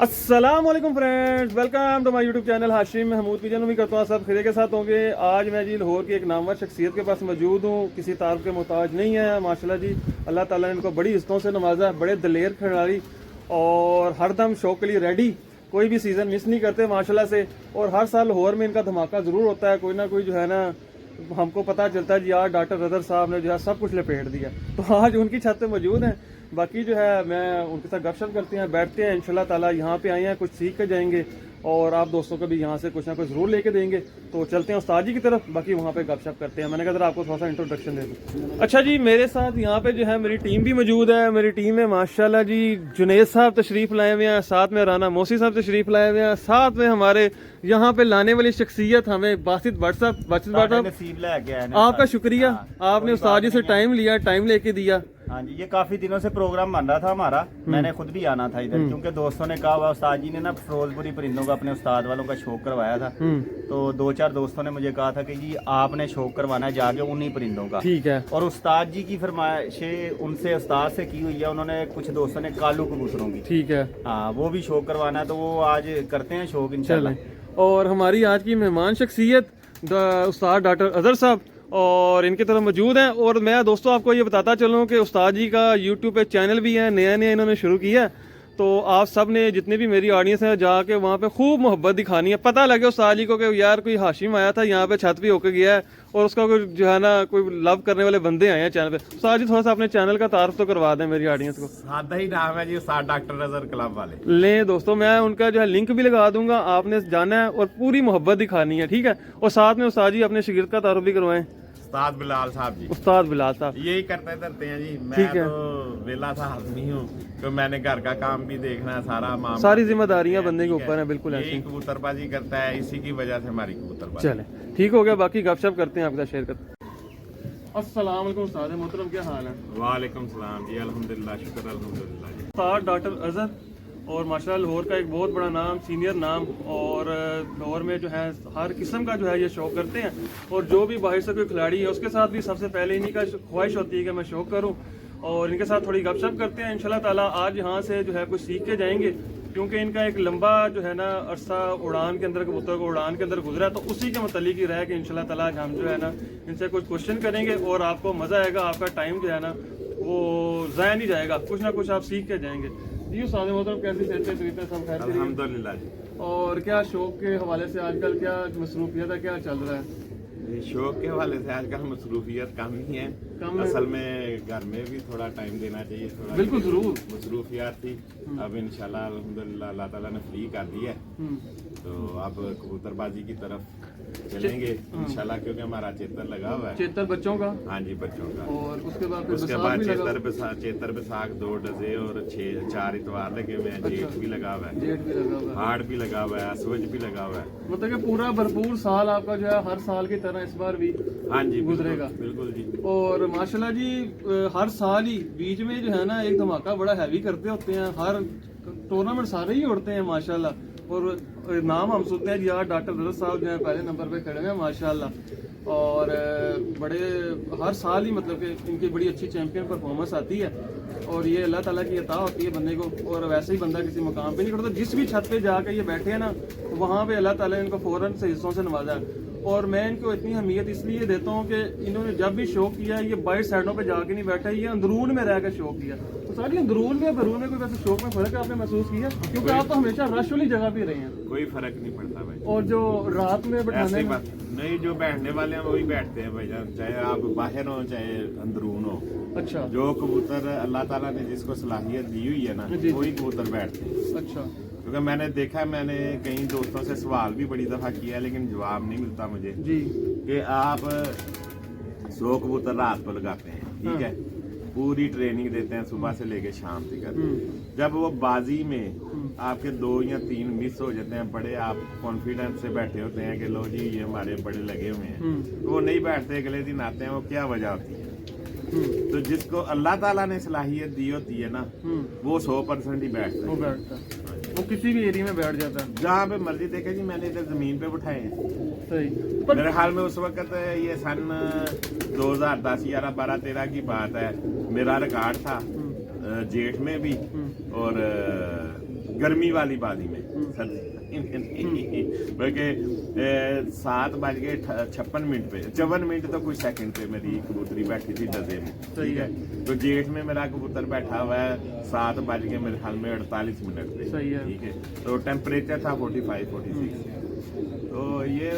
अस्सलामुअलैकुम friends, welcome to my YouTube channel Hashim Mahmood की। उम्मीद करता हूँ सब खैरियत के साथ होंगे। आज मैं जी लाहौर की एक नामवर शख्सियत के पास मौजूद हूँ। किसी तारीफ के मोहताज नहीं है माशाल्लाह जी। अल्लाह ताला ने इनको बड़ी इज्जतों से नवाजा, बड़े दलेर खिलाड़ी और हरदम शो के लिए रेडी, कोई भी सीज़न मिस नहीं करते माशाल्लाह से। और हर साल लाहौर में इनका धमाका ज़रूर होता है, कोई ना कोई जो है ना हमको पता चलता है जी यार डॉक्टर रदर साहब ने जो है सब कुछ लपेट दिया। तो आज उनकी छत पे मौजूद हैं। बाकी जो है मैं उनके साथ गपशप करते हैं, बैठते हैं। इंशाल्लाह ताला यहाँ पे आए हैं, कुछ सीख के जाएंगे और आप दोस्तों को भी यहाँ से कुछ ना कुछ ज़रूर लेके देंगे। तो चलते हैं उस्ताद जी की तरफ, बाकी वहाँ पे गपशप करते हैं। मैंने कहा आपको थोड़ा सा इंट्रोडक्शन दे दूँ। अच्छा जी, मेरे साथ यहाँ पे जो है मेरी टीम भी मौजूद है। मेरी टीम में माशाल्लाह जी जुनेद साहब तशरीफ़ लाए हुए हैं, साथ में राना मोसी साहब तशरीफ़ लाए हुए हैं, साथ में हमारे यहाँ पे लाने वाली शख्सियत हमें बासित भट्ट साहब। आपका शुक्रिया, आपने उस्ताद जी से टाइम लिया, टाइम लेके दिया। हाँ जी, ये काफी दिनों से प्रोग्राम बन रहा था हमारा। मैंने खुद भी आना था इधर, क्योंकि दोस्तों ने कहा हुआ, उस्ताद जी ने ना फिरोजपुरी परिंदों का अपने उस्ताद वालों का शौक करवाया था। तो 2-4 दोस्तों ने मुझे कहा था कि जी आपने शौक करवाना है जाके उन्हीं परिंदों का। ठीक है। और उस्ताद जी की फरमाइशें उनसे उस्ताद से की हुई है। उन्होंने कुछ दोस्तों ने कालू कबूतरों की, ठीक है, हाँ, वो भी शौक करवाना है, तो वो आज करते हैं शौक इंशाल्लाह। और हमारी आज की मेहमान शख्सियत उस्ताद डॉक्टर अजहर साहब और इनकी तरफ मौजूद हैं। और मैं दोस्तों आपको ये बताता चलूँ कि उस्ताद जी का यूट्यूब पे चैनल भी है, नया नया इन्होंने शुरू किया है। तो आप सब ने जितने भी मेरी ऑडियंस है जाके वहाँ पे खूब मोहब्बत दिखानी है। पता लगे उस्ताद जी को कि यार कोई हाशिम आया था यहाँ पे, छत पे होके गया है और उसका कोई जो है ना कोई लव करने वाले बंदे आए हैं चैनल पे। उस्ताद जी थोड़ा सा अपने चैनल का तारुफ तो करवा दें मेरी ऑडियंस को। सादा ही नाम है जी, उस्ताद डॉक्टर अजहर क्लब वाले। ले दोस्तों, मैं उनका जो है लिंक भी लगा दूंगा, आपने जाना है और पूरी मोहब्बत दिखानी है, ठीक है। और साथ में उस्ताद जी अपने शागिर्द का तारुफ भी करवाएं। उस्ताद बिलाल साहब जी। उस्ताद बिलाल साहब यही करते धरते हैं जी। मैं तो वेला सा आदमी हूँ, तो मैंने घर का काम भी देखना है, सारा मामला, सारी जिम्मेदारियां बंदे के ऊपर है। बिल्कुल ऐसे कबूतरबाजी करता है, इसी की वजह से हमारी कबूतरबाजी। चले ठीक हो गया, बाकी गपशप करते हैं, आपका शेयर करते हैं। अस्सलाम वालेकुम उस्ताद मोहतरम, क्या हाल है? वालेकुम सलाम जी, अल्हम्दुलिल्लाह, शुक्र अल्हम्दुलिल्लाह जी। उस्ताद डॉक्टर अजहर और माशाल्लाह लाहौर का एक बहुत बड़ा नाम, सीनियर नाम, और लाहौर में जो है हर किस्म का जो है ये शौक करते हैं। और जो भी बाहर से कोई खिलाड़ी है उसके साथ भी सबसे पहले इन्हीं का ख्वाहिश होती है कि मैं शौक करूं और इनके साथ थोड़ी गपशप करते हैं। इंशाल्लाह ताला आज यहाँ से जो है कुछ सीख के जाएंगे, क्योंकि इनका एक लंबा जो है ना अरसा उड़ान के अंदर, कबूतर को उड़ान के अंदर गुजरा है। तो उसी के मतलब ही रह के इंशाल्लाह ताला आज हम जो है ना इनसे कुछ क्वेश्चन करेंगे और आपको मज़ा आएगा। आपका टाइम जो है ना वो ज़ाया नहीं जाएगा, कुछ ना कुछ आप सीख के जाएंगे। जी उस्ताद मोहतरम, कैसी सेहत है? सब खैर अल्हम्दुलिल्लाह जी। और क्या शौक के हवाले से आजकल क्या मसरूफियत है, क्या चल रहा है? शौक के हवाले से आजकल मसरूफियत कम ही है। असल में घर में भी थोड़ा टाइम देना चाहिए, थोड़ा बिल्कुल जरूर। मसरूफियत थी, अब इंशाल्लाह अल्हम्दुलिल्लाह अल्लाह ताला ने फ्री कर दिया है। तो अब कबूतरबाजी की तरफ चलेंगे इंशाल्लाह, क्योंकि हमारा चेतर लगा हुआ है। चेतर बच्चों का? हाँ जी, बच्चों का। और उसके बाद चेतर बैसाख 2 डजे और 4 इतवार लगे हुए हैं। जेठ भी लगा हुआ है, जेठ भी लगा हुआ है, हाड़ भी लगा हुआ है, सूरज भी लगा हुआ है। मतलब कि पूरा भरपूर साल आपका जो है हर साल की तरह इस बार भी हाँ जी गुजरेगा। बिल्कुल जी। और माशाल्लाह जी हर साल ही बीच में जो है ना एक धमाका बड़ा हैवी करते होते हैं, हर टूर्नामेंट सारे ही उड़ते हैं माशाल्लाह। और नाम हम सुनते हैं जी यार डॉक्टर रदर साहब जो है पहले नंबर पे खड़े हैं माशाल्लाह। और बड़े हर साल ही मतलब कि इनकी बड़ी अच्छी चैंपियन परफॉर्मेंस आती है और ये अल्लाह ताला की अता होती है बंदे को। और वैसे ही बंदा किसी मुकाम पे नहीं खड़ता, जिस भी छत पे जाकर ये बैठे हैं ना वहाँ पे अल्लाह ताला ने इनको फौरन से हिस्सों से नवाजा है। और मैं इनको इतनी अहमियत इसलिए देता हूँ कि इन्होंने जब भी शौक किया ये बाहर साइडों पे जाके नहीं बैठा, ये अंदरून में रहकर शौक किया। तो सारी अंदरून में बरून में कोई वैसे शौक में फर्क आपने महसूस किया? क्योंकि आप तो हमेशा रश वाली जगह पे रहे हैं। कोई फर्क नहीं पड़ता भाई। और जो रात में बैठाने में नहीं, जो बैठने वाले हैं वही बैठते हैं भाई, चाहे आप बाहर हो चाहे अंदरून हो। अच्छा, जो कबूतर अल्लाह ताला ने जिसको सलाहियत दी हुई है ना वही कबूतर बैठते हैं। अच्छा, क्योंकि मैंने देखा, मैंने कई दोस्तों से सवाल भी बड़ी दफा किया लेकिन जवाब नहीं मिलता मुझे जी कि आप 100 कबूतर रात को लगाते हैं, ठीक है, पूरी ट्रेनिंग देते हैं सुबह से लेके शाम तक। जब वो बाजी में आपके 2 या 3 मिस हो जाते हैं, बड़े आप कॉन्फिडेंस से बैठे होते हैं कि लो जी ये हमारे बड़े लगे हुए हैं, तो वो नहीं बैठते, अगले दिन आते हैं, वो क्या वजह होती है? तो जिसको अल्लाह ताला ने सलाहियत दी होती है ना वो 100% ही बैठता है। वो किसी भी एरिया में बैठ जाता है, जहाँ पे मर्जी देखे जी। मैंने इधर जमीन पे बिठाए हैं। सही। मेरे ख्याल में उस वक्त ये सन 2010, 11, 12, 13 की बात है, मेरा रिकॉर्ड था जेठ में भी और गर्मी वाली बाजी में सर्दी बल्कि 7:56 पे 54 मिनट तो कुछ सेकंड पे मेरी कबूतरी बैठी थी डजे में, ठीक है। तो जेठ में मेरा कबूतर बैठा हुआ है 7 बज के मेरे ख्याल में 48 मिनट पे, सही है, ठीक है। तो टेम्परेचर था 45-46। तो ये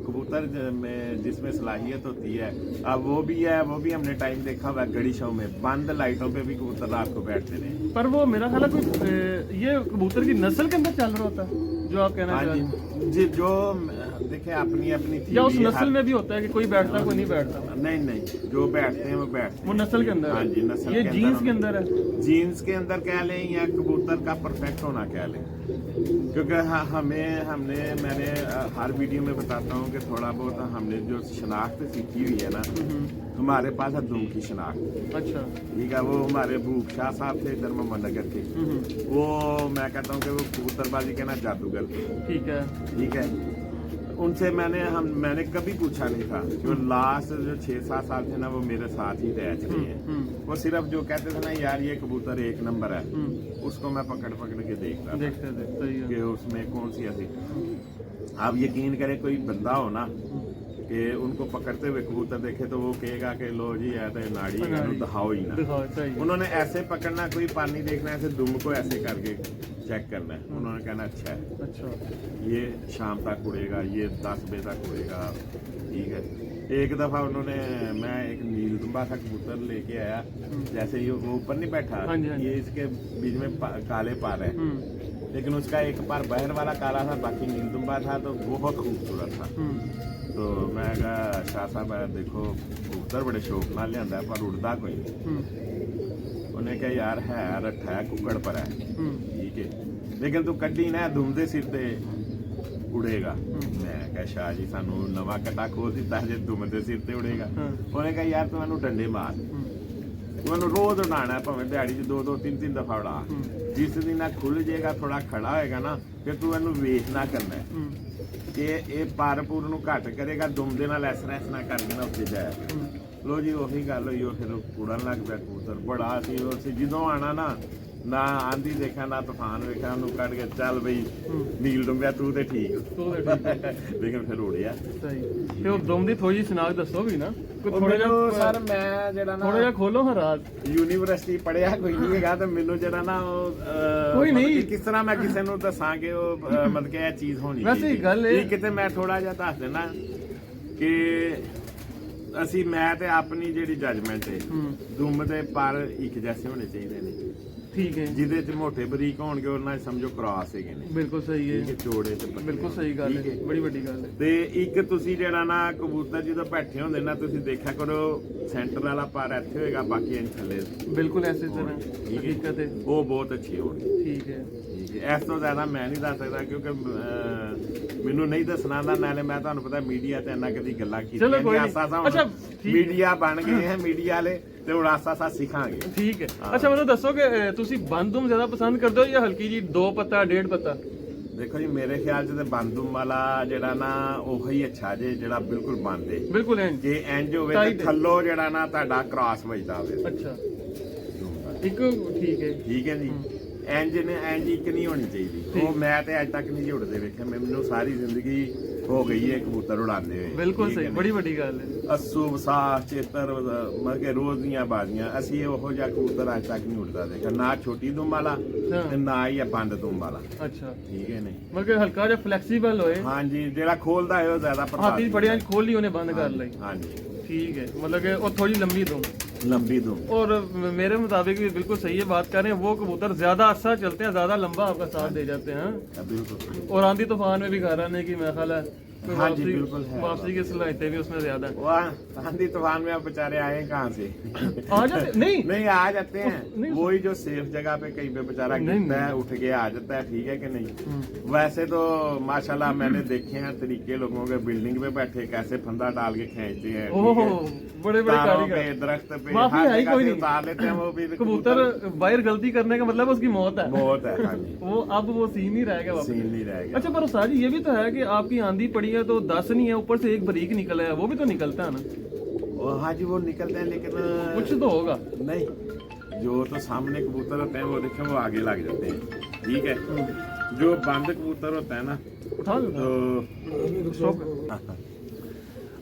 कबूतर में जिसमें सलाहियत होती है, अब वो भी है, वो भी हमने टाइम देखा हुआ है गड़ी शो में, बंद लाइटों पे भी कबूतर रात को बैठते रहे। पर वो मेरा ख्याल है कोई ये कबूतर की नस्ल के अंदर चल रहा होता है जो आप कहना चाह रहे हैं। जी, जो देखे अपनी अपनी या उस नस्ल में भी होता है कि कोई बैठता है कोई नहीं बैठता? नहीं, जो बैठते हैं वो बैठते हैं, वो नस्ल के अंदर। हाँ जी, नस्ल ये जीन्स के अंदर है, जीन्स के अंदर कह लें या कबूतर का परफेक्ट होना कह लें। क्योंकि हमने मैंने हर वीडियो में बताता हूँ कि थोड़ा बहुत हमने जो शनाख्त सीखी हुई है ना, हमारे पास है दुम की शनाख्त। अच्छा, ठीक है। वो हमारे भूख शाह साहब थे इधर मोहम्मद नगर के, वो मैं कहता हूँ कि वो कबूतरबाजी के ना जादूगर थे, ठीक है। उनसे मैंने कभी पूछा नहीं था। जो लास्ट जो 6-7 साल थे ना, वो मेरे साथ ही रह चुके हैं। वो सिर्फ जो कहते थे ना, यार ये कबूतर 1 नंबर है, उसको मैं पकड़ के देखता था कि उसमें कौन सी ऐसी। आप यकीन करें, कोई बंदा हो ना कि उनको पकड़ते हुए कबूतर देखे तो वो कहेगा कि लो जी है तो नाड़ी दिखाओ ही ना। उन्होंने ऐसे पकड़ना, कोई पानी देखना, ऐसे दुम को ऐसे करके चेक करना है। उन्होंने कहना अच्छा ये शाम तक उड़ेगा, ये 10 बजे तक उड़ेगा, ठीक है। एक दफा उन्होंने, मैं एक नील दुम्बा का कबूतर लेके आया, जैसे ये वो ऊपर नहीं बैठा, ये इसके बीच में काले पार है, लेकिन उसका एक पार बहर वाला काला था, बाकी नील दुम्बा था, तो बहुत खूबसूरत था। तो मैं कहा शाह साहब देखो कबूतर बड़े शौक नाल लिया पर उड़ता कोई नहीं। उन्हें कहा यार है रट्ठा है, कुकड़ पर है, ठीक है, लेकिन तू कड्डी ना दुम दे सिर ते उड़ेगा। मैं कहा शाह जी सानू नवा कटा खोल दिता जे दुम दे सिर ते उड़ेगा। उन्हें कहा यार तू मैनू डंडे मार, तू मैनू रोज उड़ाना है, भावें दिहाड़ी च 2-3 दफा उड़ा। जिस दिन खुल जाएगा, थोड़ा खड़ा होएगा ना, फिर तू इनू वेखना करना है कि ये पारपूर ਨੂੰ ਘੱਟ ਕਰੇਗਾ, ਦੁਮ ਦੇ ਨਾਲ ਇਸ ਤਰ੍ਹਾਂ ਕਰਕੇ ਨਾ ਉੱਤੇ ਜਾਇਆ। ਲੋ ਜੀ ਉਹੀ ਗੱਲ ਹੋਈ, ਉਹ ਫਿਰ ਉੜਨ ਲੱਗ ਪਿਆ ਕਬੂਤਰ। ਬੜਾ ਸੀ ਉਹ ਸੀ, ਜਦੋਂ ਆਣਾ ਨਾ ਆਂਦੀ ਦੇਖਿਆ ਨਾ ਤੂਫਾਨ ਵੇਖਿਆ, ਉਹਨੂੰ ਕੱਢ ਕੇ ਚੱਲ ਬਈ ਨੀਲ ਡੁੰਬਿਆ ਤੂੰ ਤੇ ਠੀਕ, ਲੇਕਿਨ ਫਿਰ ਉੜਿਆ। ਤੇ ਉਹ ਦੁਮ ਦੀ ਥੋੜੀ ਸੁਨਾਖ ਦੱਸੋ ਵੀ ਨਾ, ਥੋੜਾ ਜਿਹਾ ਸਰ। ਮੈਂ ਜਿਹੜਾ ਨਾ ਥੋੜਾ ਜਿਹਾ ਖੋਲੋ ਹਾਂ ਰਾਤ, ਯੂਨੀਵਰਸਿਟੀ ਪੜਿਆ ਕੋਈ ਨਹੀਂ ਹੈਗਾ, ਤੇ ਮੈਨੂੰ ਜਿਹੜਾ ਨਾ ਉਹ ਕੋਈ ਨਹੀਂ, ਕਿਸ ਤਰ੍ਹਾਂ ਮੈਂ ਕਿਸੇ ਨੂੰ ਦੱਸਾਂ ਕਿ ਉਹ ਮਤਲਬ ਕਿ ਇਹ ਚੀਜ਼ ਹੋਣੀ ਵੈਸੇ ਗੱਲ ਇਹ ਕਿਤੇ ਮੈਂ ਥੋੜਾ ਜਿਹਾ ਦੱਸ ਦੇਣਾ ਕਿ ਅਸੀਂ ਮੈਂ ਤੇ ਆਪਣੀ ਜਿਹੜੀ ਜੱਜਮੈਂਟ ਹੈ, ਦੁਮ ਦੇ ਪਰ ਇੱਕ ਜੈਸੇ ਹੋਣੇ ਚਾਹੀਦੇ ਨੇ, ਠੀਕ ਹੈ। ਜਿਹਦੇ ਚ ਮੋਟੇ ਬਰੀਕ ਹੋਣਗੇ ਉਹਨਾਂ ਸਮਝੋ ਕ੍ਰਾਸ ਹੈਗੇ ਨੇ, ਬਿਲਕੁਲ ਸਹੀ ਹੈ, ਚੋੜੇ ਤੇ ਬਿਲਕੁਲ ਸਹੀ ਗੱਲ ਹੈ, ਬੜੀ ਵੱਡੀ ਗੱਲ ਹੈ। ਤੇ ਇੱਕ ਤੁਸੀਂ ਜਿਹੜਾ ਨਾ ਕਬੂਤਰ ਜਦੋਂ ਬੈਠੇ ਹੁੰਦੇ ਨਾ, ਤੁਸੀਂ ਦੇਖਿਆ ਕਰੋ ਸੈਂਟਰ ਵਾਲਾ ਪਰ ਇੱਥੇ ਹੋਏਗਾ, ਬਾਕੀ ਇੰਚ ਥੱਲੇ, ਬਿਲਕੁਲ ਐਸੇ ਤਰ੍ਹਾਂ ਹਕੀਕਤ ਹੈ, ਉਹ ਬਹੁਤ ਅੱਛੀ ਹੋਣੀ, ਠੀਕ ਹੈ। ਇਸ ਤੋਂ ਜ਼ਿਆਦਾ ਮੈਂ ਨਹੀਂ ਦੱਸ ਸਕਦਾ, ਕਿਉਂਕਿ ਮੈਨੂੰ ਨਹੀਂ ਦੱਸਣਾ ਦਾ, ਨਾਲੇ ਮੈਂ ਤੁਹਾਨੂੰ ਪਤਾ ਮੀਡੀਆ ਤੇ ਇੰਨਾ ਕਦੀ ਗੱਲਾਂ ਕੀਤੀਆਂ। ਅੱਛਾ, ਮੀਡੀਆ ਬਣ ਗਏ ਹੈ, ਮੀਡੀਆ ਵਾਲੇ ਤੇ ਹੁਣ ਆਸਾ ਸਿੱਖਾਂਗੇ, ਠੀਕ ਹੈ। ਅੱਛਾ, ਮੈਨੂੰ ਦੱਸੋ ਕਿ ਤੁਸੀਂ ਬੰਦੂਮ ਜ਼ਿਆਦਾ ਪਸੰਦ ਕਰਦੇ ਹੋ ਜਾਂ ਹਲਕੀ ਜੀ 2 ਪੱਤਾ 1.5 ਪੱਤਾ? ਦੇਖੋ ਜੀ, ਮੇਰੇ ਖਿਆਲ ਚ ਤੇ ਬੰਦੂਮ ਵਾਲਾ ਜਿਹੜਾ ਨਾ ਉਹੀ ਅੱਛਾ ਜੇ, ਜਿਹੜਾ ਬਿਲਕੁਲ ਬੰਦ ਹੈ, ਬਿਲਕੁਲ ਇੰਜ, ਜੇ ਇੰਜ ਹੋਵੇ ਤੇ ਥੱਲੋਂ ਜਿਹੜਾ ਨਾ ਤੁਹਾਡਾ ਕ੍ਰਾਸ ਵੱਜਦਾ ਹੋਵੇ। ਅੱਛਾ, ਇੱਕ ਠੀਕ ਹੈ ਜੀ। ਇੰਜ ਇੱਕ ਨਹੀਂ ਹੋਣੀ ਚਾਹੀਦੀ। ਉਹ ਮੈਂ ਤੇ ਅੱਜ ਤੱਕ ਨਹੀਂ ਜੀ ਉੜਦੇ ਵੇਖਿਆ, ਮੈਨੂੰ ਸਾਰੀ ਜ਼ਿੰਦਗੀ ਹੋ ਗਈ ਹੈ ਕਬੂਤਰ ਉਡਾਉਂਦੇ ਹੋਏ। ਬਿਲਕੁਲ ਸਹੀ, ਬੜੀ ਵੱਡੀ ਗੱਲ ਹੈ। ਅੱਸੂ ਵਸਾਖ ਚੇਤਰ ਮਤਲਬ ਕਿ ਰੋਜ਼ ਦੀਆਂ ਬਾਜ਼ੀਆਂ, ਅਸੀਂ ਉਹੋ ਜਿਹਾ ਕਬੂਤਰ ਅੱਜ ਤੱਕ ਨਹੀਂ ਉਡਦਾ ਦੇਖਿਆ, ਨਾ ਛੋਟੀ ਦੁਮ ਵਾਲਾ ਤੇ ਨਾ ਹੀ ਬੰਦ ਦੁਮ ਵਾਲਾ। ਅੱਛਾ, ਠੀਕ ਹੈ ਨੇ, ਮਤਲਬ ਕਿ ਹਲਕਾ ਜਿਹਾ ਫਲੈਕਸੀਬਲ ਹੋਏ। ਹਾਂਜੀ, ਜਿਹੜਾ ਖੋਲਦਾ ਹੈ ਉਹ ਜ਼ਿਆਦਾ ਪ੍ਰਭਾਵ। ਹਾਥੀ ਬੜੀਆਂ ਖੋਲੀ ਉਹਨੇ ਬੰਦ ਕਰ ਲਈ। ਹਾਂਜੀ, ठीक है, मतलब कि और थोड़ी लंबी दो। और मेरे मुताबिक भी बिल्कुल सही है बात कर रहे हैं, वो कबूतर ज्यादा अच्छा चलते हैं, ज्यादा लंबा आपका साथ दे जाते हैं। और आंधी तूफान में भी खा रहा है कि मेरा ख्याल है वापसी की सलाहियतें भी उसमें ज्यादा है। आंधी तूफान में आप बेचारे आए कहाँ से? आ जाते नहीं आ जाते हैं, वही जो सेफ जगह पे कहीं पे बेचारा गिरता है, उठ के आ जाता है, ठीक है कि नहीं। वैसे तो माशाल्लाह मैंने देखे हैं तरीके लोगों के, बिल्डिंग पे बैठे कैसे फंदा डाल के खींचते हैं, बड़े कारीगर, दरख्त पे उतार लेते हैं। वो भी कबूतर बाहर गलती करने का मतलब उसकी मौत है। वो अब वो सीन नहीं रहेगा, सीन नहीं रहेगा। अच्छा, पर उस्ताद जी ये भी तो है कि आपकी आंधी पड़ी है तो 10 नहीं है, ऊपर से एक बरीक निकला है, वो भी तो निकलता है ना? हाँ जी, वो निकलते हैं, लेकिन कुछ तो होगा। नहीं, जो तो सामने कबूतर होते हैं वो देखें वो आगे लग जाते हैं, ठीक है। जो बंद कबूतर होता है ना उठा लो तो स्टॉप।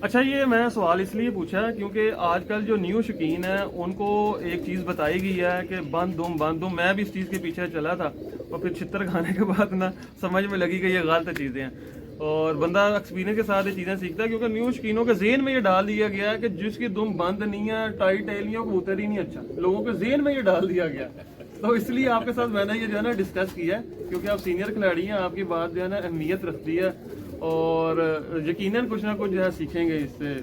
अच्छा, ये मैं सवाल इसलिए पूछा क्योंकि आजकल जो न्यू शौकीन है उनको एक चीज़ बताई गई है कि बंद दूम। मैं भी इस चीज़ के पीछे चला था और फिर छितर खाने के बाद ना समझ में लगी कि ये गलत चीज़ें हैं, और बंदा एक्सपीरियंस के साथ ये चीज़ें सीखता है, क्योंकि न्यू शौकीनों के जेहन में ये डाल दिया गया है कि जिसकी दुम बंद नहीं है, टाइट टेलियों कबूतर ही नहीं अच्छा, लोगों के जेहन में ये डाल दिया गया। तो इसलिए आपके साथ मैंने ये जो है ना डिस्कस किया है, क्योंकि आप सीनियर खिलाड़ी हैं, आपकी बात जो है ना अहमियत रखती है, और यकीनन कुछ ना कुछ जो है सीखेंगे इससे।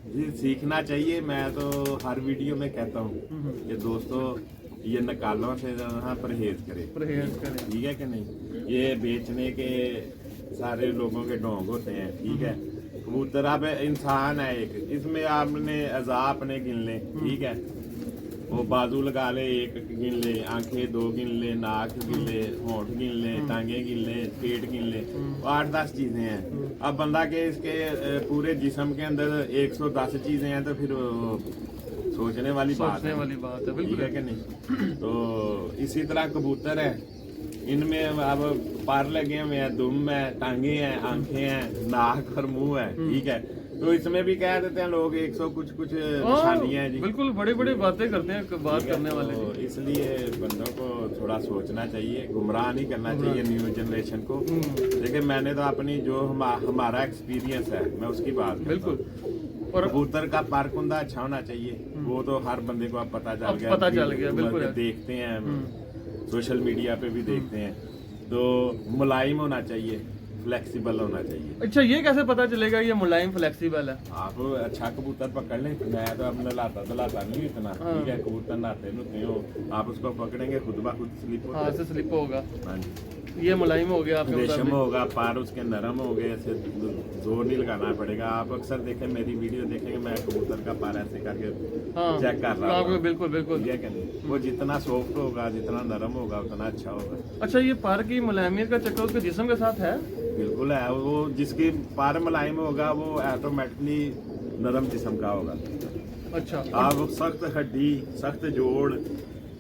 जी सीखना चाहिए। मैं तो हर वीडियो में कहता हूँ कि दोस्तों ये नकालों से जो है परहेज करें, ठीक है कि नहीं। ये बेचने के सारे लोगों के ढोंग होते हैं, ठीक है। कबूतर अब इंसान है एक, इसमें आपने अज़ा अपने गिन ले, ठीक है। वो बाजू लगा ले, एक गिन ले, आंखें 2 गिन ले, नाक गिन ले, होंठ गिन ले, टांगे गिन ले, पेट गिन ले, 8-10 चीजें हैं। अब बंदा के इसके पूरे जिस्म के अंदर 110 चीजें हैं, तो फिर सोचने वाली बात है, बिल्कुल है कि नहीं। तो इसी तरह कबूतर है, इनमें अब पर लगे हुए हैं, दुम है, टांगे हैं, आंखें हैं, नाक और मुंह है, ठीक है। तो इसमें भी कह देते हैं लोग 100 कुछ निशानियां हैं जी, बिल्कुल बड़ी बड़ी बातें करते हैं बात करने वाले। तो इसलिए बंदों को थोड़ा सोचना चाहिए, गुमराह नहीं करना चाहिए न्यू जनरेशन को। देखिए मैंने तो अपनी जो हमारा एक्सपीरियंस है मैं उसकी बात बिल्कुल। और कबूतर का पारकुंदा अच्छा होना चाहिए, वो तो हर बंदे को अब पता चल गया, बिल्कुल देखते हैं सोशल मीडिया पे भी देखते हैं। तो मुलायम होना चाहिए, फ्लेक्सिबल होना चाहिए। अच्छा, ये कैसे पता चलेगा ये मुलायम फ्लेक्सिबल है? आप अच्छा कबूतर पकड़ लें, मैं तो अब नलाता नहीं इतना, ठीक है। कबूतर नहाते नुते हो, आप उसको पकड़ेंगे खुद ब खुद स्लिप होगा। हाँ जी, ये मुलायम हो गया, रेशम होगा, पार उसके नरम हो गए, ऐसे जोर नहीं लगाना पड़ेगा। आप अक्सर देखें मेरी वीडियो देखेंगे, मैं कबूतर का पार ऐसे करके चेक कर रहा हूँ, बिल्कुल वो जितना सॉफ्ट होगा, जितना नरम होगा, उतना अच्छा होगा। अच्छा, ये पार की मुलायमियत का चक्कर उसके जिस्म के साथ है? बिल्कुल है, वो जिसकी पार मुलायम होगा वो ऑटोमेटिकली नरम जिस्म का होगा। अच्छा, आप सख्त हड्डी, सख्त जोड़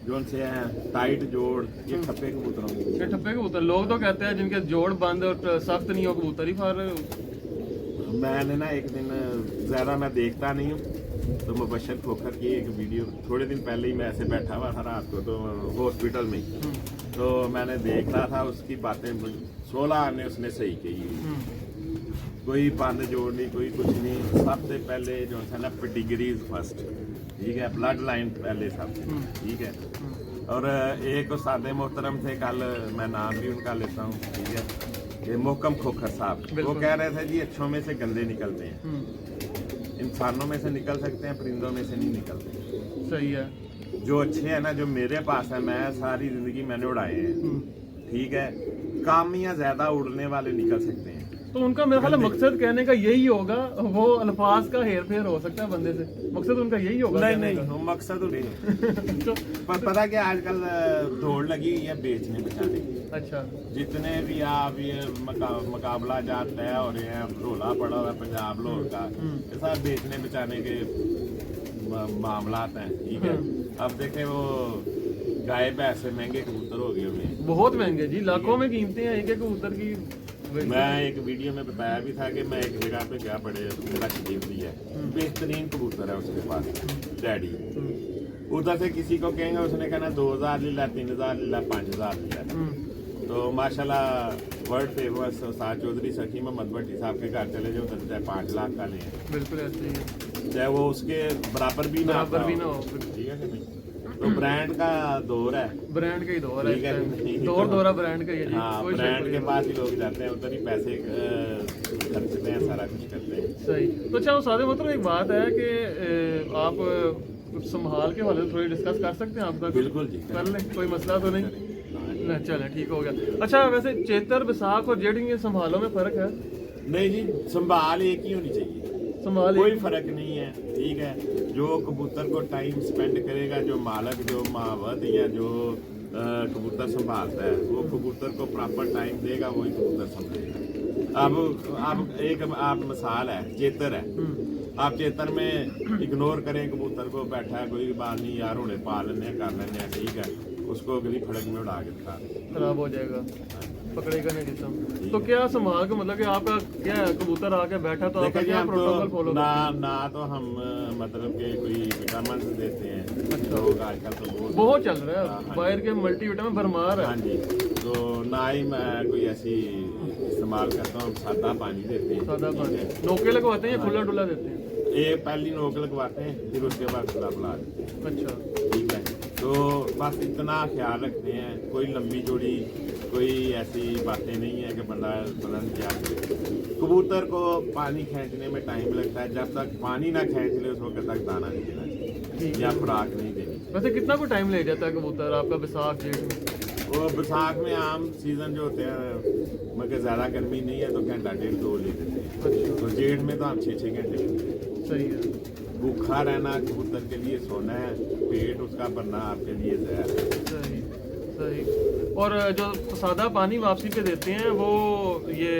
जो से हैं, टाइट जोड़, ये ठप्पे कबूतर। लोग तो कहते हैं जिनके जोड़ बंद और सख्त नहीं हो कबूतर ही फार। मैंने ना एक दिन, ज्यादा मैं देखता नहीं हूँ, तो मुबशर खोखर की एक वीडियो थोड़े दिन पहले ही मैं ऐसे बैठा हुआ था रात को, तो हॉस्पिटल में, तो मैंने देख रहा था उसकी बातें 16 आने उसने सही कही, कोई बंद जोड़ नहीं, कोई कुछ नहीं। सबसे पहले जो था ना पेडिग्रीज फर्स्ट, ठीक है, ब्लड लाइन पहले सबसे, ठीक है। और एक सादे मोहतरम थे, कल मैं नाम भी उनका लेता हूँ, ठीक है, ये मोहकम खोखर साहब, वो कह रहे थे जी अच्छों में से गंदे निकलते हैं, इंसानों में से निकल सकते हैं, परिंदों में से नहीं निकलते। सही है। जो अच्छे हैं ना, जो मेरे पास है, मैं सारी जिंदगी मैंने उड़ाए हैं, ठीक है। कामियां ज्यादा उड़ने वाले निकल सकते हैं, तो उनका मेरा ख्याल मकसद कहने का यही होगा, वो अल्फाज का हेर फेर हो सकता है बंदे से, मकसद उनका यही होगा। नहीं मकसद नहीं पर पता क्या आजकल दौड़ लगी हुई है बेचने बचाने की। अच्छा, जितने भी आप ये मुकाबला जात तय हो रहे हैं, रोला पड़ा हुआ है पंजाब लाहौर का, ये सब बेचने बचाने के मामला हैं, ठीक है। अब देखें वो गाय भैंस से महंगे कबूतर हो गए हुए, बहुत महंगे जी, लाखों में कीमतें हैं एक एक कबूतर की। मैं एक वीडियो में बताया भी था कि मैं एक जगह पे गया, बड़े मेरा शरीफली है, बेहतरीन कबूतर है उसके पास, डैडी। उधर से किसी को कहेंगे, उसने कहना 2000 लीला, 3000 लीला, 5000 लीला। तो माशाल्लाह वर्ल्ड फेमस उस्ताद चौधरी सखी मोहम्मद भट्टी साहब के घर चले जाओ, उधर चाहे 5 लाख का लें, बिल्कुल ऐसे ही है, चाहे वो उसके बराबर भी ना हो, ठीक है कि नहीं। तो ब्रांड का दौर है, ब्रांड का ही दौर है, दौरा ब्रांड का ही है। हाँ, ब्रांड के पास ही लोग जाते हैं, उधर ही पैसे खर्चते हैं, सारा कुछ करते हैं। सही। तो अच्छा उस्ताद मतलब एक बात है कि आप कुछ संभाल के वाले थोड़ी डिस्कस कर सकते हैं आप तक? बिल्कुल जी, कर लें, कोई मसला तो नहीं। चले ठीक हो गया। अच्छा, वैसे चेतर, बैसाख और जेठ ये संभालों में फर्क है? नहीं जी, संभाल एक ही होनी चाहिए, संभाल कोई फर्क नहीं है, ठीक है। जो कबूतर को टाइम स्पेंड करेगा, जो मालक, जो मावत या जो कबूतर संभालता है, वो कबूतर को प्रॉपर टाइम देगा, वही कबूतर संभालेगा। अब एक आप मिसाल है, चेतर है, आप चेतर में इग्नोर करें कबूतर को, बैठा है कोई बात नहीं यार, उन्हें पा लेने कर लेने हैं, ठीक है, उसको अगली फड़क में उड़ा के दिखा दें। खराब हो जाएगा, पकड़ेगा नहीं जिसम। तो क्या संभाल के मतलब कि आपका क्या है, कबूतर आके बैठा तो आपका देखिए जी, क्या हम प्रोटोकॉल तो फॉलो ना तो हम मतलब के कोई विटामिन देते हैं, लोग आजकल तो बहुत चल रहा हाँ, है, बाहर के मल्टीविटामिन भरमार है। हाँ जी, तो ना ही मैं कोई ऐसी इस्तेमाल करता हूँ, सादा पानी देते हैं, सादा पानी नोके लगवाते हैं या खुला डुला देते हैं? ये पहली नोक लगवाते हैं, फिर उसके बाद खुला बुला देते हैं। अच्छा, ठीक है, तो बस इतना ख्याल रखते हैं, कोई लंबी जोड़ी कोई ऐसी बातें नहीं है कि बंदा पता नहीं क्या करे। कबूतर को पानी खींचने में टाइम लगता है, जब तक पानी ना खींच ले उस वक्त तक दाना नहीं देना चाहिए या खुराक नहीं देनी। वैसे कितना को टाइम ले जाता है कबूतर आपका बैसाख जेठ में? वो बैसाख में आम सीजन जो होते हैं, मगर ज़्यादा गर्मी नहीं है तो घंटा डेढ़ 2 ले देते हैं। अच्छा, तो जेठ में तो हम 6-6 घंटे लेते हैं। सही है, भूखा रहना कबूतर के लिए सोना है, पेट उसका भरना आपके लिए जहर है। सही सही। और जो सादा पानी वापसी पे देते हैं वो ये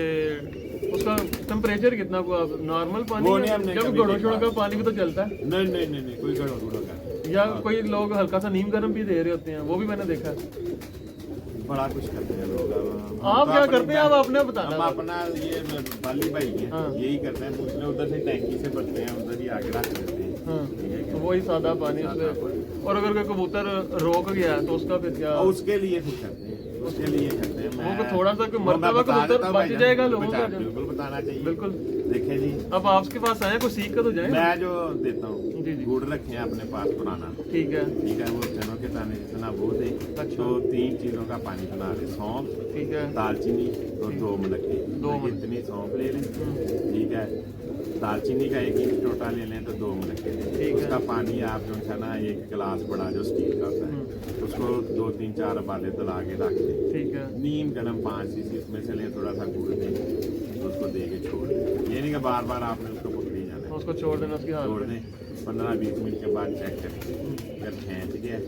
उसका टेम्परेचर कितना को आप नॉर्मल पानी वो है? नहीं हमने जब कभी घड़ों देखा। का पानी भी तो चलता है, नहीं, कोई गड़ो गुड़ो का या कोई लोग हल्का सा नीम गर्म भी दे रहे होते हैं, वो भी मैंने देखा है। बड़ा कुछ करते हैं लोग। आप तो क्या अपनी करते हैं, आप अपने बताना। हम अपना ये बाली भाई है, हाँ। यही करते हैं, दूसरे उधर से टैंकी से भरते हैं, उधर ही आगे रख देते हैं। हाँ, ठीक है, तो वही सादा पानी सादा उसमें। और अगर कोई कबूतर रोक गया तो उसका फिर क्या? और उसके लिए फिर करते हैं, उसके लिए करते हैं। वो तो थोड़ा सा कोई वो मरता मैं हुआ बता कबूतर देता हूँ बच भाईजान, जाएगा लोगों का। बिल्कुल बताना चाहिए। बिल्कुल। देखिए जी, अब आपके पास आए कुछ सीख कर तो जाए। मैं जो देता हूँ जी जी, गुड़ रखे हैं अपने पास पुराना, ठीक है, ठीक है, वो चनों के दाने जितना वो दे, अच्छा। तो 3 चीजों का पानी बना ले, सौंफ, ठीक है, दालचीनी और 2 मुलक्के। दो देखिए, इतनी सौंफ ले लें, हम्म, ठीक है, दालचीनी का 1 इंच टोटा ले लें तो 2 मुलक्के ठीक लें। है। उसका पानी आप जो है ना 1 गिलास बड़ा जो स्टील का होता है, उसको 2-3-4 उबाले दिला के रख दें। ठीक है, नीम गरम 5 सीसी इसमें से लें, थोड़ा सा गुड़ दें, उसको दे के छोड़ दें। ये नहीं कि बार बार आपने उसको पकड़ी जाना है, उसको छोड़ देना उसकी छोड़ हालत में। दें। 15-20 मिनट के बाद चेक करें, अगर खींच गया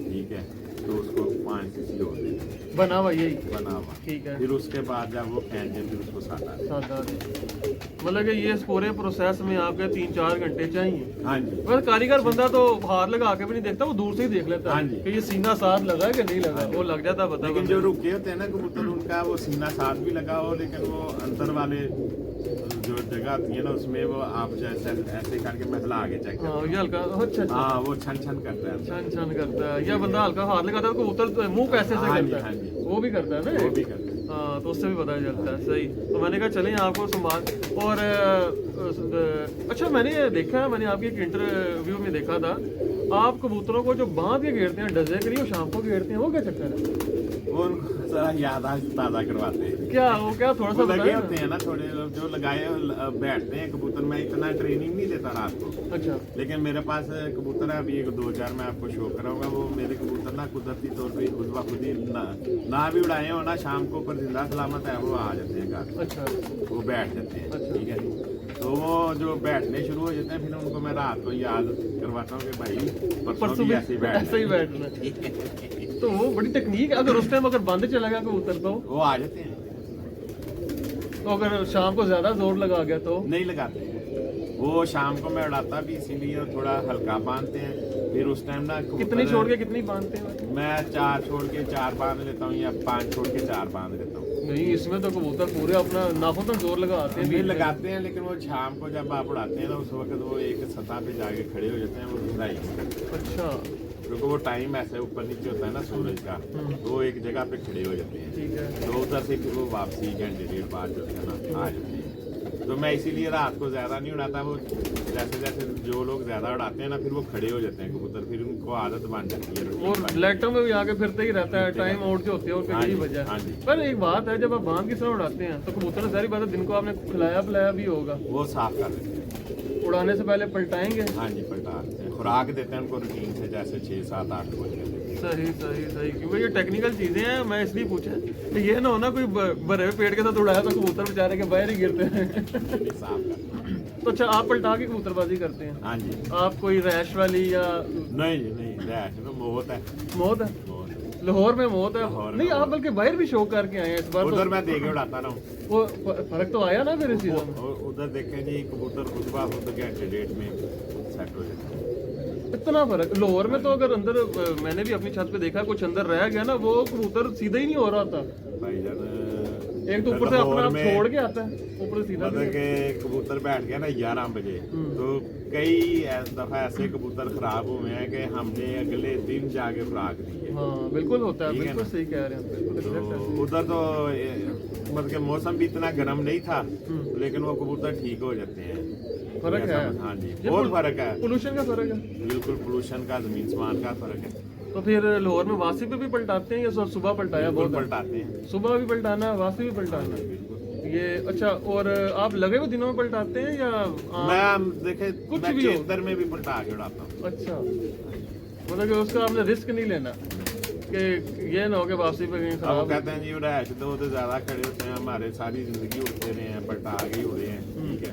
ठीक है तो उसको 5 सीसी और दे दें, बना हुआ यही, बना हुआ। ठीक है, फिर उसके बाद जब वो खींच जाए फिर उसको सादा दें। सादा दे। मतलब कि ये इस पूरे प्रोसेस में आपके 3-4 घंटे चाहिए। हाँ जी, बस कारीगर बंदा तो हाथ लगा के भी नहीं देखता, वो दूर से ही देख लेता हाँ है जी। कि ये सीना साथ लगा है कि नहीं लगा, वो लग जाता है पता। लेकिन जो रुके होते हैं ना कबूतर, उनका वो सीना साथ भी लगा हो, लेकिन वो अंदर वाले जो जगह होती है ना उसमें वो आप जैसे ऐसे करके महिला आगे चेक करते हाँ, ये हल्का, अच्छा अच्छा, हाँ, वो छन छन करता है, छन छन करता है, या बंदा हल्का हाथ लगाता है तो कबूतर मुंह कैसे से हाँ जी, करता हाँ है, जी। वो भी करता है वो ना। भी करते हैं। हाँ, तो उससे भी पता चलता है। सही। तो मैंने कहा चलें आपको संभाल। और अच्छा, मैंने ये देखा, मैंने आपकी एक इंटरव्यू में देखा था, आप कबूतरों को जो बांध के घेरते हैं डजे के लिए, शाम को घेरते हैं, वो क्या चक्कर है? वो उनको जरा याद ताज़ा करवाते हैं। क्या वो क्या थोड़ा सा वो लगे बताएं होते ना। हैं ना, थोड़े लोग जो लगाए बैठते हैं कबूतर। मैं इतना ट्रेनिंग नहीं देता रात को, अच्छा, लेकिन मेरे पास कबूतर है, अभी 1-2-4 मैं आपको शो कराऊंगा। वो मेरे कबूतर ना कुदरती तौर पे खुद ब खुद ही ना भी उड़ाए हो ना, शाम को ऊपर जिंदा सलामत है वो आ जाते हैं घर, अच्छा, वो बैठ जाते हैं। अच्छा। ठीक है, तो वो जो बैठने शुरू हो जाते हैं, फिर उनको मैं रात को याद करवाता हूँ कि भाई परसों भी ऐसे ही ऐसे ही बैठना। बैठना। तो वो बड़ी टेक्निक है। अगर उस टाइम अगर बंद चला गया कबूतर तो वो आ जाते हैं, अगर शाम को ज्यादा जोर लगा गया तो नहीं लगाते हैं। वो शाम को मैं उड़ाता भी इसीलिए थोड़ा हल्का बांधते हैं। फिर उस टाइम ना कितनी कबूतर- छोड़ के कितनी बांधते हैं? मैं 4 छोड़ के 4 बांध लेता हूँ, या 5 छोड़ के 4 बांध लेता हूँ। नहीं, इसमें तो कबूतर पूरे अपना नाखून तक जोर लगाते हैं। भी लगाते हैं, लेकिन वो शाम को जब आप उड़ाते हैं ना, उस वक्त वो एक सतह पे जाके खड़े हो जाते हैं, वो घुराई नहीं करते, अच्छा, क्योंकि वो टाइम ऐसे ऊपर नीचे होता है ना सूरज का, तो वो एक जगह पे खड़े हो जाते हैं। ठीक है। तो उधर से फिर वो वापसी घंटे 1.5 बाद जो है ना आ जाते हैं। तो मैं इसीलिए रात को ज्यादा नहीं उड़ाता। वो जैसे जैसे जो लोग ज्यादा उड़ाते हैं ना, फिर वो खड़े हो जाते हैं कबूतर, फिर उनको आदत बन जाती है routine और बन जाती है। लेटर में भी आके फिरते ही रहता है, टाइम आउट जो होती है और हाँ यही जी, वजह हाँ है। जी। पर एक बात है, जब आप बांध की तरह उड़ाते हैं तो कबूतर सारी बात है, दिन को आपने खिलाया पिलाया भी होगा, वो साफ कर देते हैं। उड़ाने से पहले पलटाएंगे। हाँ जी, पलटा देते हैं, खुराक देते हैं उनको रूटीन से, जैसे 6-7-8 बजे देते हैं। सही सही सही, क्योंकि ये टेक्निकल चीजें हैं, मैं इसलिए पूछा कि ये ना हो ना कोई भरे हुए पेड़ के साथ उड़ाया तो कबूतर बेचारे के बाहर ही गिरते हैं। नहीं, साफ करते हैं। तो अच्छा, आप पलटा के कबूतरबाजी करते हैं? हाँ जी। आप कोई रैश वाली या नहीं जी, नहीं, रैश तो बहुत है, मौत है? बहुत है। लाहौर में मौत है। लाहौर में नहीं, आप बल्कि बाहर भी शो करके आए हैं इस बार। उधर मैं देखे उड़ाता रहा हूँ। वो फर्क तो आया ना फिर इस सीजन में? उधर देखे जी कबूतर खुशबा खुद घंटे डेट में सेट हो जाता है। इतना फर्क। लाहौर में तो अगर अंदर मैंने भी अपनी छत पे देखा, कुछ अंदर रह गया ना, वो कबूतर सीधा ही नहीं हो रहा था। भाईजान एक तो ऊपर से अपना आप छोड़ के आता है, ऊपर से सीधा मतलब के कबूतर बैठ गया ना 11 बजे, तो कई दफा ऐसे कबूतर खराब हुए हैं कि हमने अगले दिन जाके खुराक दी है। हाँ बिल्कुल होता है, ठीक है बिल्कुल ना? सही कह रहे हैं आप, बिल्कुल exact है। तो उधर तो मतलब के मौसम भी इतना गर्म नहीं था, लेकिन वो कबूतर ठीक हो जाते हैं। फर्क है। हाँ जी, ये बहुत फर्क है। पोल्यूशन का फर्क है। बिल्कुल पोल्यूशन का, जमीन समान का फर्क है। तो फिर लाहौर में वासी पे भी पलटाते हैं या सुबह पलटाया बिल्कुल बहुत है? पलटाते हैं। सुबह भी पलटाना है, वासी भी पलटाना है। बिल्कुल। ये अच्छा, और आप लगे हुए दिनों में पलटाते हैं या मैं देखे कुछ मैं भी हो। चेतर में भी पलटा के उड़ाता हूँ। अच्छा, मतलब कि उसका आपने रिस्क नहीं लेना कि ये ना हो कि वापसी पे कहीं अब वो खराब। कहते हैं जी रैश तो ज्यादा खड़े होते हैं, हमारे सारी जिंदगी उड़ते रहे हैं, पलटा के ही उड़े हैं। ठीक है,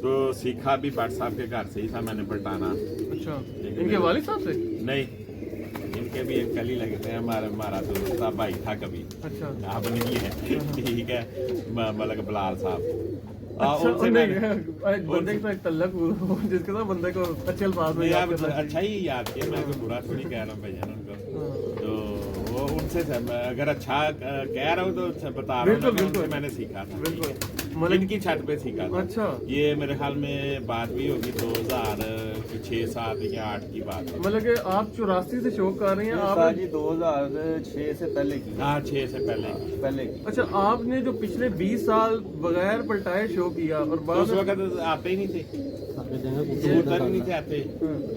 तो सीखा भी भट्ट साहब के घर से ही था मैंने पलटाना। अच्छा, इनके वालिद साहब से? नहीं, इनके भी अंकल ही लगते हैं। हमारा दोस्त था, भाई था कभी, अच्छा अब नहीं है। ठीक है, मतलब बिलाल साहब। अच्छा, उनसे नहीं, मैंने- एक बंदे के साथ तल्लक हो, जिसके साथ बंदे को अच्छे अल्फाज में नहीं, याद आप करना चाहिए। अच्छा ही याद किया, मैं कोई बुरा थोड़ी कह रहा हूँ भैया उनको। हाँ, तो वो उनसे अगर अच्छा कह रहा हूँ तो अच्छा बता रहा हूँ, बिल्कुल, उनसे बिल्कुल। मैंने सीखा था। बिल्कुल। मतलब इनकी छत पे सीखा था। अच्छा, ये मेरे ख्याल में बात भी होगी 2006, 7 या 8 की बात है। मतलब कि आप 84 से शो कर रहे हैं आप? जी 2006 से पहले की। हाँ, 6 से पहले की। अच्छा, आपने जो पिछले 20 साल बगैर पलटाए शो किया और तो बाद उस में वक्त आते ही नहीं थे कबूतर, ही नहीं थे आते।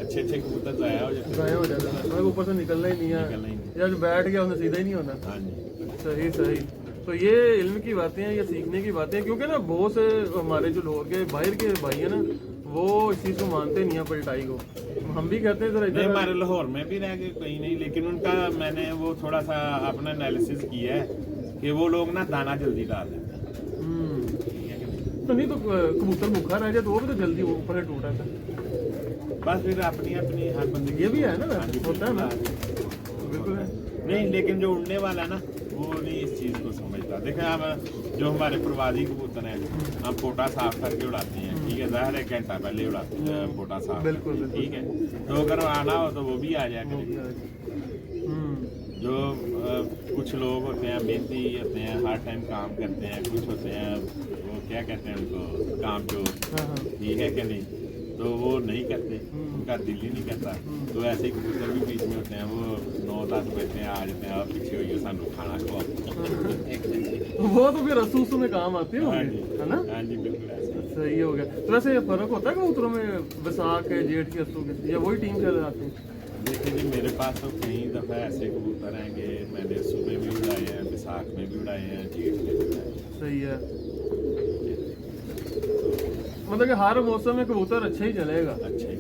अच्छे अच्छे कबूतर जाया हो जाते गायब हो जाता है, मतलब ऊपर से निकलना ही नहीं निकलना ही है, नहीं। या जो बैठ गया उन्हें सीधा ही नहीं होना। हाँ जी। सही सही। तो ये इल्म की बातें हैं, ये सीखने की बातें हैं, क्योंकि ना बहुत से हमारे जो लोग के बाहर के भाई है ना, वो इस चीज़ को मानते नहीं है पलटाई को। हम भी कहते हैं जरा नहीं, इधर। हमारे लाहौर में भी रह गए कहीं नहीं, लेकिन उनका मैंने वो थोड़ा सा अपना एनालिसिस किया है कि वो लोग ना दाना जल्दी डाल देते हैं। ठीक है कि नहीं? तो नहीं तो कबूतर भूखा रह जाए तो वो भी तो जल्दी ऊपर से टूट जाता है। बस फिर अपनी अपनी हर बंदे की- ये भी है ना, हाँ जी, होता है ना। बिल्कुल है। नहीं, लेकिन जो उड़ने वाला है ना, वो नहीं इस चीज को समझता। देखें, हम जो हमारे प्रवासी कबूतर हैं, हम पोटा साफ करके उड़ाते हैं। ठीक है, ज़ाहिर है घंटा पहले उड़ाते हैं पोटा साफ। बिल्कुल, बिल्कुल। ठीक है, तो अगर आना हो तो वो भी आ जाया वो भी करें। आ जाए। जो कुछ लोग होते हैं मेहनती होते हैं, हर टाइम काम करते हैं, कुछ होते हैं वो क्या कहते हैं उनको, काम जो, हाँ हाँ। ठीक है कि नहीं, तो वो नहीं करते, उनका दिल ही नहीं करता। तो ऐसे ही कबूतर भी बीच में होते हैं, वो 9-10 बजते हैं, आ जाते हैं, आप पीछे होइए सानू खाना खवाओ। वो तो फिर रसूसू में काम आते हाँ हैं, जी, है ना? हाँ जी, बिल्कुल ऐसे। सही हो गया। तो वैसे फर्क होता है कबूतरों में बैसाख के, जेठ के, अस्सू के, या वही टीम चले जाते हैं? देखिए जी, मेरे पास तो कई दफ़ा ऐसे कबूतर हैं कि मैंने सुबह भी उड़ाए हैं, बैसाख में भी उड़ाए हैं, जेठ में भी उड़ाए हैं। सही है, मतलब कि हर मौसम में कबूतर अच्छा ही चलेगा। अच्छा ही।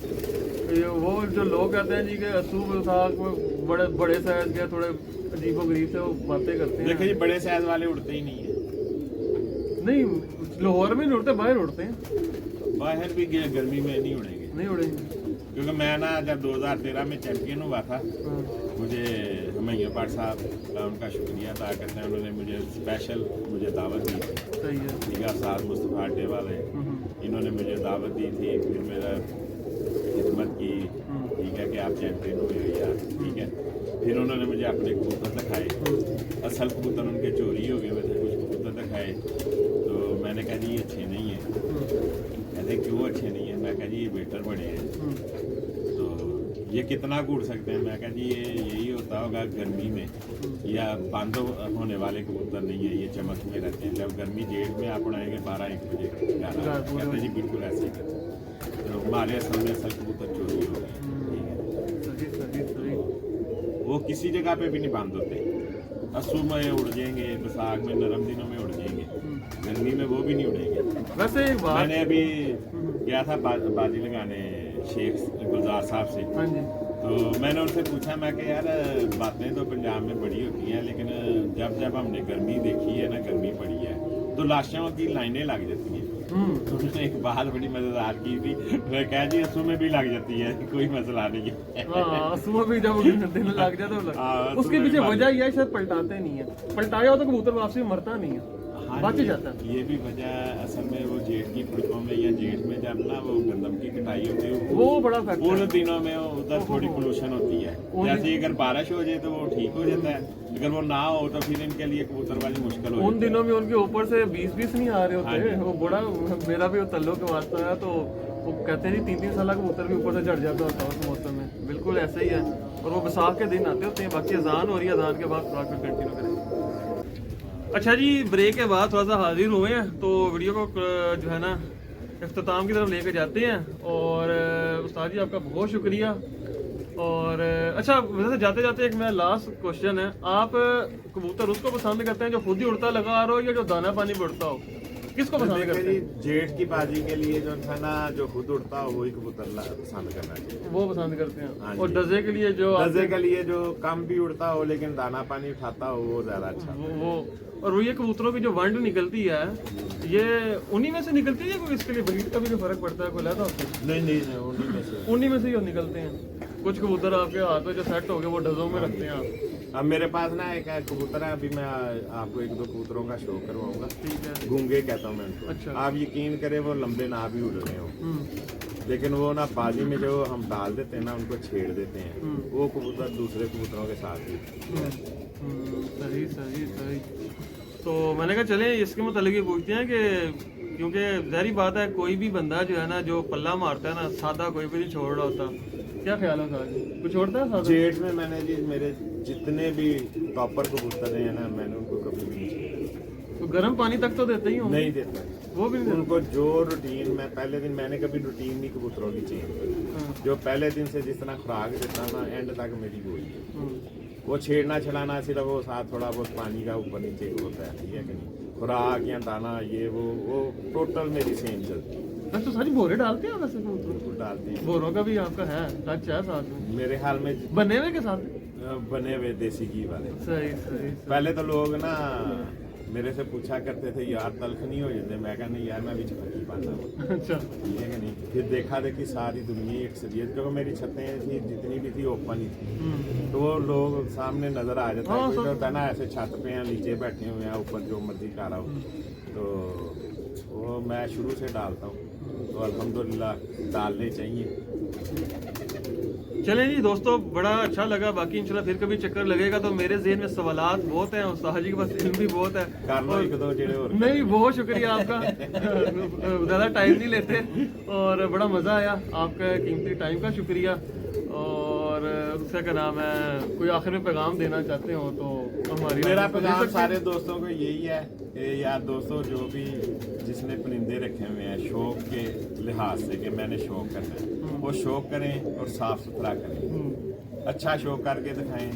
ये वो जो लोग कहते हैं जी कि अस्सू बैसाख में बड़े बड़े साइज के थोड़े अजीबो गरीब से वो बातें करते हैं। देखिए जी, बड़े साइज वाले उड़ते ही नहीं है। नहीं, लाहौर में नहीं उड़ते, बाहर उड़ते हैं। बाहर भी गर्मी में नहीं उड़ेंगे, नहीं उड़ेंगे। क्योंकि मैं ना जब 2013 में चैंपियन हुआ था, हाँ। मुझे हमैया पाठ साहब का उनका शुक्रिया अदा करते हैं, उन्होंने मुझे स्पेशल दावत दी थी। सही है। निगाह साहब मुस्तफ़ा अड्डे वाले, इन्होंने मुझे दावत दी थी, फिर मेरा खिदमत की। ठीक है कि आप चैंपियन हुए हो यार, ठीक है। फिर उन्होंने मुझे अपने कबूतर दिखाए, असल कबूतर उनके चोरी हो गए हुए थे, कुछ कबूतर दिखाए, तो मैंने कहा जी ये अच्छे नहीं है। कहते क्यों अच्छे नहीं है? मैं कहा जी ये बेटर बड़े हैं, तो ये कितना कूट सकते हैं? मैं कहा जी ये यही होता होगा गर्मी में, या बंद होने वाले कबूतर नहीं है, ये चमक में रहते हैं। जब गर्मी जेठ में आप उड़ाएंगे 12-1 बजे कहते जी बिल्कुल ऐसे ही करते हैं। तो हमारे असल में असल कबूतर चोरी हो गए। ठीक है, सही सही सही। वो किसी जगह पे भी नहीं बंद होते। अस्सू में उड़ जाएंगे, बैसाख में नरम दिनों में उड़ जाएंगे, गर्मी में वो भी नहीं उड़ेंगे। वैसे एक बात, मैंने अभी गया था बाजी लगाने शेख गुलजार साहब से, हाँ जी, तो मैंने उनसे पूछा, मैं कि यार बातें तो पंजाब में बड़ी होती हैं, लेकिन जब जब हमने गर्मी देखी है ना, गर्मी पड़ी है, तो लाशों की लाइनें लग जाती हैं। हम्म। उन्होंने एक बात बड़ी मजेदार की थी, मैं कहा जी असू में भी लग जाती है, कोई मसला नहीं है। हाँ, सुबह भी जब दिन लग जाए तो हाँ, उसके सुबह पीछे भी वजह यह है शायद पलटाते नहीं है, पलटाया हो तो कबूतर वापसी में मरता नहीं है, हाँ, बच जाता है। ये भी वजह है, असल में वो जेठ की फड़कों में या जेठ में जब ना वो गंदम की कटाई होती है, वो बड़ा फैक्टर उन है। दिनों में उधर थोड़ी पोल्यूशन होती है। जैसे अगर बारिश हो जाए तो वो ठीक हो जाता है, अगर वो ना हो तो फिर इनके लिए कबूतरबाजी मुश्किल हो उन जाती है। दिनों में उनके ऊपर से 20-20 नहीं आ रहे हाँ होते, जी। वो बड़ा, मेरा भी वो तल्लो के वास्ता है, तो वो कहते हैं 3-3 साल का कबूतर भी ऊपर से झड़ जाता होता है उस मौसम में, बिल्कुल ऐसा ही है। और वो बैसाख के दिन आते होते हैं। बाकी अजान हो रही है, अजान के बाद थोड़ा फिर कंटिन्यू करेंगे। अच्छा जी, ब्रेक के बाद थोड़ा सा हाजिर हुए हैं, तो वीडियो को जो है ना इख्तिताम की तरफ लेके जाते हैं। और उस्ताद जी आपका बहुत शुक्रिया। और अच्छा, वैसे जाते जाते एक मेरा लास्ट क्वेश्चन है, आप कबूतर उसको पसंद करते हैं जो खुद ही उड़ता लगा आ रहा हो या जो दाना पानी पे उड़ता हो, किसको पसंद देखिए करते जी, हैं? जेठ की बाजी के लिए जो था ना, जो खुद उड़ता हो वही कबूतर पसंद करना चाहिए। वो पसंद करते हैं। हाँ और जी। डजे के लिए जो दर्जे के लिए जो कम भी उड़ता हो लेकिन दाना पानी उठाता हो वो ज्यादा अच्छा। वो और वो ये कबूतरों की जो वंड निकलती है, ये उन्हीं में से निकलती है या कोई इसके लिए ब्रीड का भी जो फर्क पड़ता है कोई लगा होता है? नहीं नहीं नहीं, उन्हीं में से। उन्हीं में से ही निकलते हैं। कुछ कबूतर आपके हाथ में जो सेट हो गए वो डजों में रखते हैं आप। अब मेरे पास ना एक कबूतर है, अभी मैं आपको एक दो कबूतरों का शो करवाऊंगा। ठीक है। गूंगे कहता हूँ मैं उनको। अच्छा। आप यकीन करें वो लंबे ना भी उड़ रहे हो, लेकिन वो ना बाजी में जो हम डाल देते हैं ना, उनको छेड़ देते हैं, वो कबूतर दूसरे कबूतरों के साथ ही। सही सही सही। तो मैंने कहा चलें इसके मतलब ये पूछते हैं कि क्योंकि ज़ाहिर बात है कोई भी बंदा जो है ना जो पल्ला मारता है ना, सादा कोई भी नहीं छोड़ रहा होता। क्या ख्याल है सादा? कुछ छोड़ता है सादा? जेठ में मैंने जी मेरे जितने भी टॉपर कबूतर हैं ना, मैंने उनको कभी भी नहीं छेड़ा। तो गर्म पानी तक तो देते ही होंगे? नहीं देता। वो भी नहीं देते? उनको जो रूटीन में पहले दिन, मैंने कभी रूटीन नहीं कबूतरों की चेंज करी। हाँ। जो पहले दिन से जिस तरह खुराक देता ना, एंड तक मेरी वही है। हम्म। वो छेड़ना छलाना सिर्फ वो साथ थोड़ा बहुत पानी का ऊपर नीचे होता है, ठीक है कि नहीं, खुराक या दाना ये वो टोटल मेरी सेम चलती है। बस तो सारी बोरे डालते हैं वैसे कबूतर? बिल्कुल डालते हैं। बोरों का भी आपका है टच है साथ में? मेरे हाल में बने हुए के साथ? बने हुए देसी घी वाले। सही सही। पहले तो लोग ना मेरे से पूछा करते थे यार तलख नहीं हो जाते, मैं कहना यार मैं भी फर्की पाता हूँ, अच्छा। ठीक है कि नहीं। फिर देखा देखी सारी दुनिया एक सरियत, क्योंकि मेरी छतें थी जितनी भी थी ओपन ही थी, तो वो लोग सामने नजर आ जाता है। हाँ, कोई सब- होता है ना ऐसे छत पे हैं, नीचे बैठे हुए हैं, ऊपर जो मर्जी कर रहा हूँ, तो वो मैं शुरू से डालता हूँ, तो अल्हम्दुलिल्लाह डालने चाहिए। चलें जी दोस्तों, बड़ा अच्छा लगा। बाकी इंशाल्लाह फिर कभी चक्कर लगेगा तो मेरे ज़हन में सवालात बहुत हैं, उस्ताद जी के पास इल्म भी बहुत है। कर लो एक दो जेड़े और। नहीं, बहुत शुक्रिया आपका। ज़्यादा टाइम नहीं लेते और बड़ा मज़ा आया। आपका कीमती टाइम का शुक्रिया। और उसका क्या नाम है, कोई आखिर में पैगाम देना चाहते हो तो हमारी मेरा आवाज़ को दे पैगाम सकते हैं। सारे दोस्तों को यही है कि यार दोस्तों, जो भी जिसने परिंदे रखे हुए हैं शौक के लिहाज से कि मैंने शौक करना है, वो शौक करें और साफ सुथरा करें, अच्छा शौक करके दिखाएं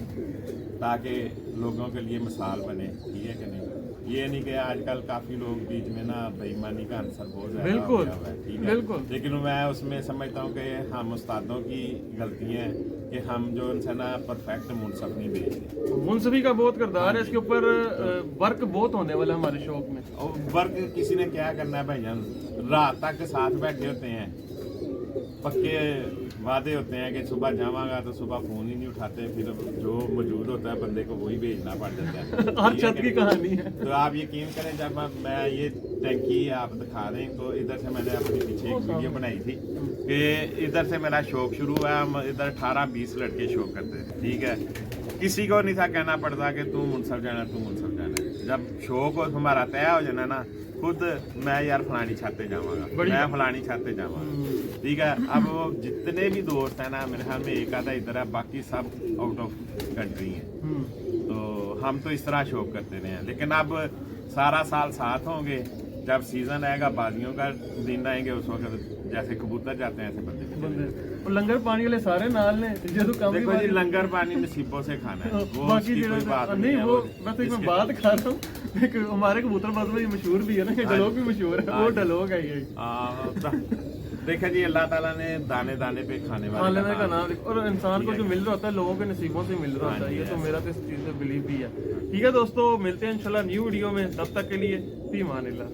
ताकि लोगों के लिए मिसाल बने, ठीक है कि नहीं। ये नहीं कि आजकल काफी लोग बीच में ना बेईमानी का आंसर बहुत ज्यादा हो बिल्कुल, गया हुआ है, ठीक है। बिल्कुल। लेकिन मैं उसमें समझता हूँ कि हम उस्तादों की गलतियाँ हैं कि हम जो उनसे ना परफेक्ट मुनसफ नहीं भेजते। मुंसफी का बहुत किरदार है इसके ऊपर। वर्क बहुत होने वाला है हमारे शौक में। और वर्क किसी ने क्या करना है भाईजान, रात तक साथ बैठे होते हैं, पक्के वादे होते हैं कि सुबह जावांगा, तो सुबह फोन ही नहीं उठाते, फिर जो मौजूद होता है बंदे को वही भेजना पड़ जाता है। हर छत की कहानी है। तो आप यकीन करें, जब मैं ये टैंकी आप दिखा रहे हैं, तो इधर से मैंने अपने पीछे एक वीडियो बनाई थी कि इधर से मेरा शौक शुरू हुआ। हम इधर 18-20 लड़के शौक करते थे, ठीक है। किसी को नहीं था कहना पड़ता कि तू मुनसफ जाना, तू मुनसफ जाना। जब शौक हमारा तय हो जाना ना, खुद मैं यार फलानी छाते जाऊंगा, मैं फलानी छाते जाऊंगा, ठीक है। अब वो जितने भी दोस्त हैं ना, मेरे ख्याल में एक आधा इधर है, बाकी सब आउट ऑफ कंट्री हैं। तो हम तो इस तरह शौक करते रहे हैं, लेकिन अब सारा साल साथ होंगे, जब सीजन आएगा, बाजियों का दिन आएंगे, उस वक्त जैसे कबूतर जाते हैं ऐसे बंदे। और लंगर पानी वाले सारे नाल ने जो कम देखो जी, लंगर पानी नसीबों से खाना है, वो बाकी उसकी कोई बात नहीं, है। वो बस एक मैं बात कर रहा हूँ। एक हमारे कबूतर बाज में मशहूर भी है ना, डलोग भी मशहूर है, वो डलोग है ये। देखा जी, अल्लाह ताला ने दाने दाने पे खाने वाले का नाम और इंसान को जो मिल रहा होता है लोगों के नसीबों से मिल रहा होता है। ये तो हाँ जी, मेरा तो इस चीज़ से बिलीव भी है। ठीक है दोस्तों, मिलते हैं इंशाल्लाह न्यू वीडियो में, तब तक के लिए फी मान अल्लाह।